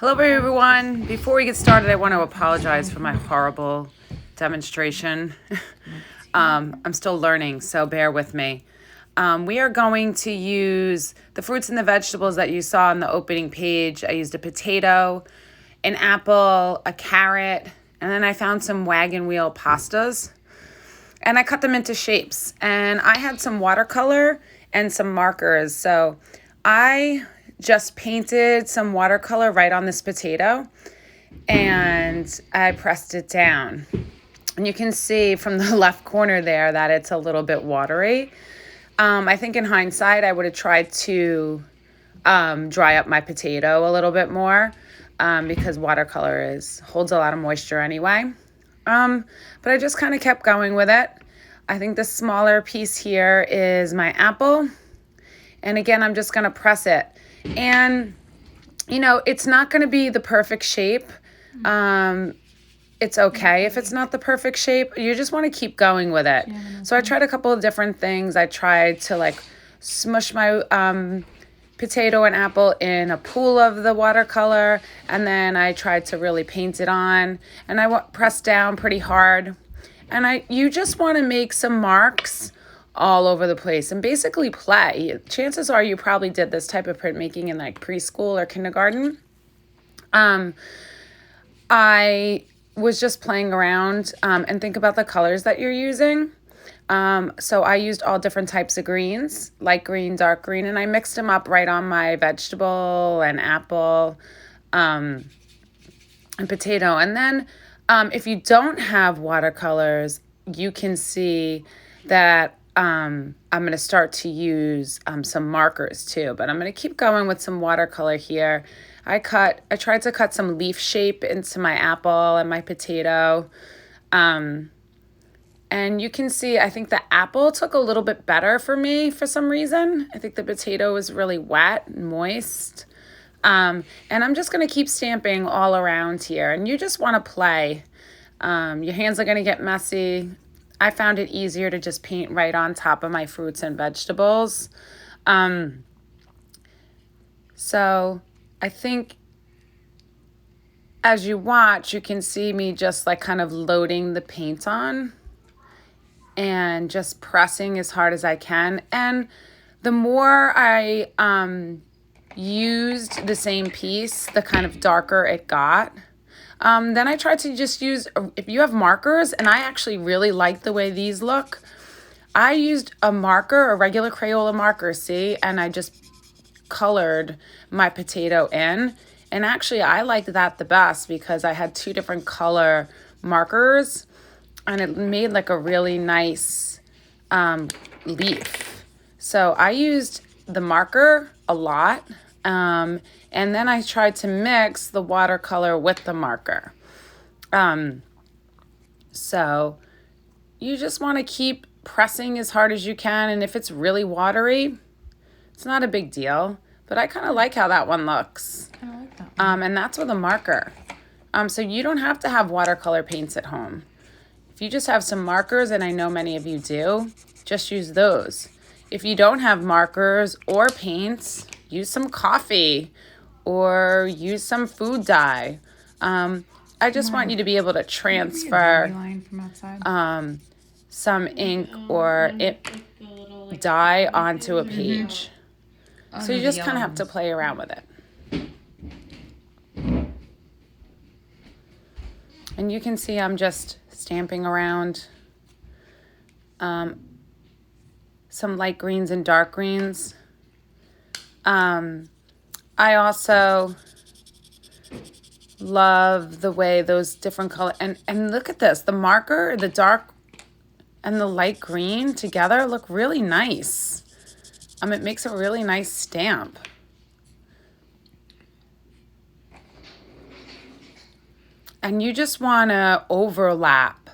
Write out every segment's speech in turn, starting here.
Hello everyone. Before we get started, I want to apologize for my horrible demonstration. I'm still learning, so bear with me. We are going to use the fruits and the vegetables that you saw on the opening page. I used a potato, an apple, a carrot, and then I found some wagon wheel pastas. And I cut them into shapes. And I had some watercolor and some markers. So I just painted some watercolor right on this potato and I pressed it down. And you can see from the left corner there that it's a little bit watery. I think in hindsight, I would have tried to dry up my potato a little bit more because watercolor holds a lot of moisture anyway. But I just kind of kept going with it. I think the smaller piece here is my apple. And again, I'm just going to press it. And, it's not going to be the perfect shape. It's okay if it's not the perfect shape. You just want to keep going with it. So I tried a couple of different things. I tried to smush my potato and apple in a pool of the watercolor, and then I tried to really paint it on, and I pressed down pretty hard. And you just want to make some marks all over the place and basically play. Chances are you probably did this type of printmaking in preschool or kindergarten. I was just playing around and think about the colors that you're using. So I used all different types of greens, light green, dark green, and I mixed them up right on my vegetable and apple and potato. And then if you don't have watercolors, you can see that I'm going to start to use some markers too, but I'm going to keep going with some watercolor here. I tried to cut some leaf shape into my apple and my potato. And you can see, I think the apple took a little bit better for me for some reason. I think the potato was really wet and moist. And I'm just going to keep stamping all around here. And you just want to play. Your hands are going to get messy. I found it easier to just paint right on top of my fruits and vegetables. So I think as you watch, you can see me just kind of loading the paint on and just pressing as hard as I can. And the more I used the same piece, the kind of darker it got. Then I tried to just use, if you have markers, and I actually really like the way these look, I used a marker, a regular Crayola marker, see, and I just colored my potato in. And actually, I liked that the best because I had two different color markers, and it made a really nice leaf. So I used the marker a lot. And then I tried to mix the watercolor with the marker. So you just want to keep pressing as hard as you can. And if it's really watery, it's not a big deal. But I kind of like how that one looks. I like that one. And that's with a marker. So you don't have to have watercolor paints at home. If you just have some markers, and I know many of you do, just use those. If you don't have markers or paints, use some coffee or use some food dye. I just want you to be able to transfer some ink or dye onto a page. So you just kind of have to play around with it. And you can see I'm just stamping around some light greens and dark greens. I also love the way those different colors, and look at this, the marker, the dark and the light green together look really nice. It makes a really nice stamp. And you just want to overlap.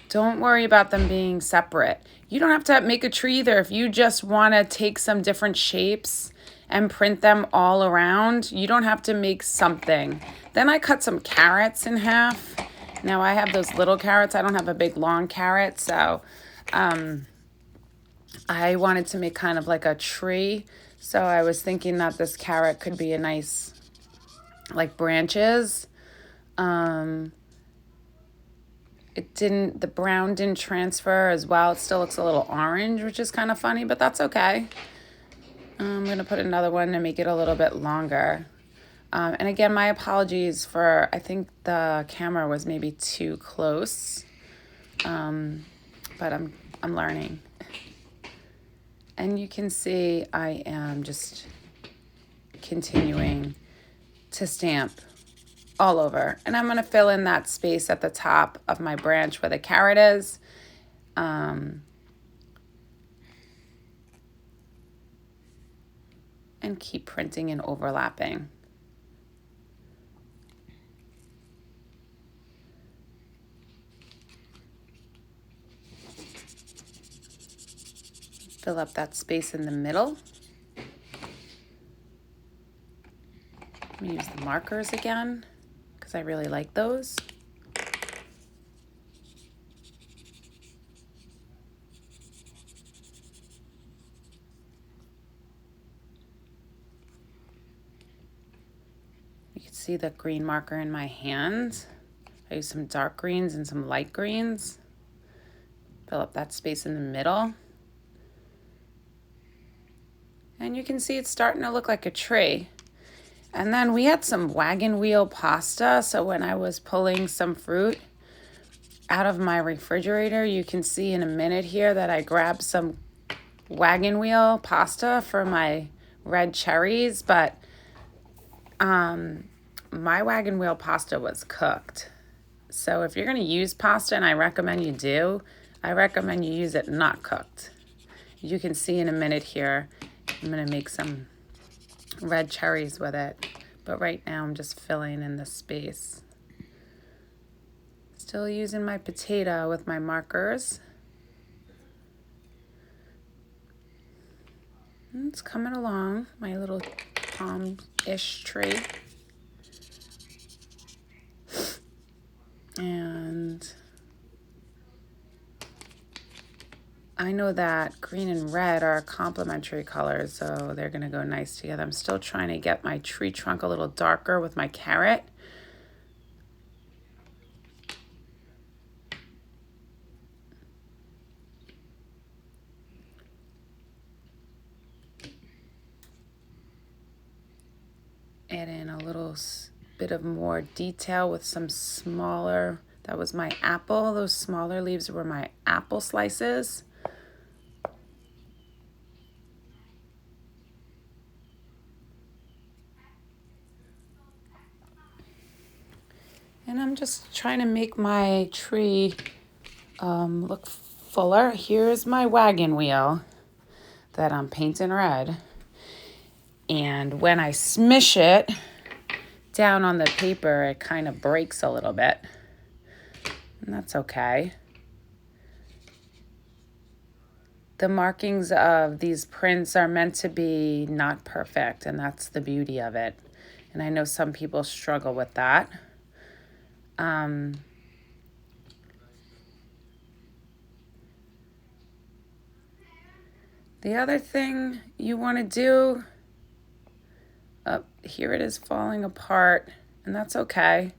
Don't worry about them being separate. You don't have to make a tree either. If you just want to take some different shapes and print them all around, you don't have to make something. Then I cut some carrots in half. Now I have those little carrots. I don't have a big long carrot, so I wanted to make kind of like a tree. So I was thinking that this carrot could be a nice like branches. The brown didn't transfer as well. It still looks a little orange, which is kind of funny, but that's okay. I'm going to put another one to make it a little bit longer. And again, my apologies for, I think the camera was maybe too close, but I'm learning. And you can see I am just continuing to stamp all over. And I'm going to fill in that space at the top of my branch where the carrot is. And keep printing and overlapping. Fill up that space in the middle. I'm going to use the markers again because I really like those. You can see the green marker in my hand. I use some dark greens and some light greens. Fill up that space in the middle. And you can see it's starting to look like a tree. And then we had some wagon wheel pasta. So when I was pulling some fruit out of my refrigerator, you can see in a minute here that I grabbed some wagon wheel pasta for my red cherries. But my wagon wheel pasta was cooked. So if you're going to use pasta, and I recommend you do, I recommend you use it not cooked. You can see in a minute here, I'm going to make some red cherries with it. But right now I'm just filling in the space. Still using my potato with my markers. It's coming along, my little palm-ish tree. And I know that green and red are complementary colors, so they're going to go nice together. I'm still trying to get my tree trunk a little darker with my carrot. Add in a little bit of more detail with some smaller, that was my apple. Those smaller leaves were my apple slices. And I'm just trying to make my tree look fuller. Here's my wagon wheel that I'm painting red. And when I smish it down on the paper, it kind of breaks a little bit. And that's okay. The markings of these prints are meant to be not perfect, and that's the beauty of it. And I know some people struggle with that. The other thing you want to do, here it is falling apart, and that's okay.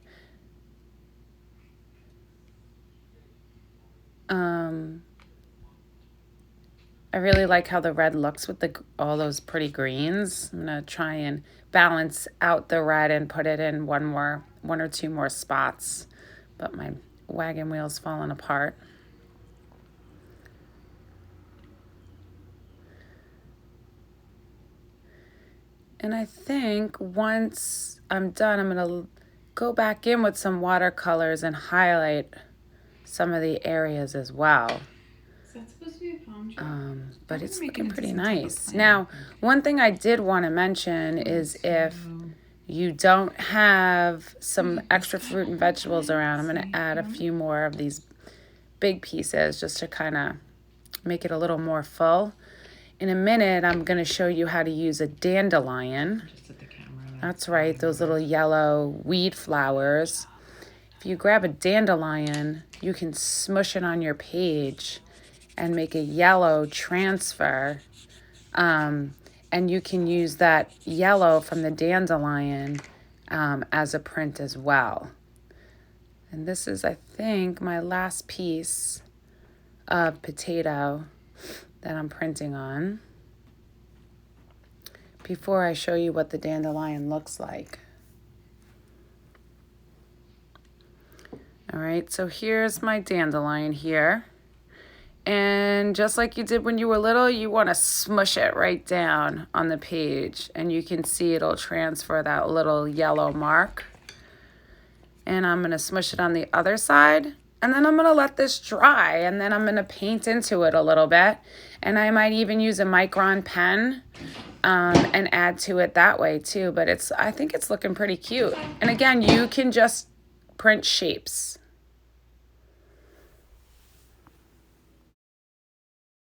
I really like how the red looks with all those pretty greens. I'm going to try and balance out the red and put it in one or two more spots. But my wagon wheel's falling apart. And I think once I'm done, I'm going to go back in with some watercolors and highlight some of the areas as well. But it's looking pretty nice. Now, one thing I did want to mention is if you don't have some extra fruit and vegetables around, I'm going to add a few more of these big pieces just to kind of make it a little more full. In a minute, I'm going to show you how to use a dandelion. That's right, those little yellow weed flowers. If you grab a dandelion, you can smush it on your page and make a yellow transfer. And you can use that yellow from the dandelion as a print as well. And this is, I think, my last piece of potato that I'm printing on before I show you what the dandelion looks like. All right, so here's my dandelion here. And just like you did when you were little, you want to smush it right down on the page. And you can see it'll transfer that little yellow mark. And I'm going to smush it on the other side. And then I'm going to let this dry. And then I'm going to paint into it a little bit. And I might even use a Micron pen and add to it that way too. But I think it's looking pretty cute. And again, you can just print shapes.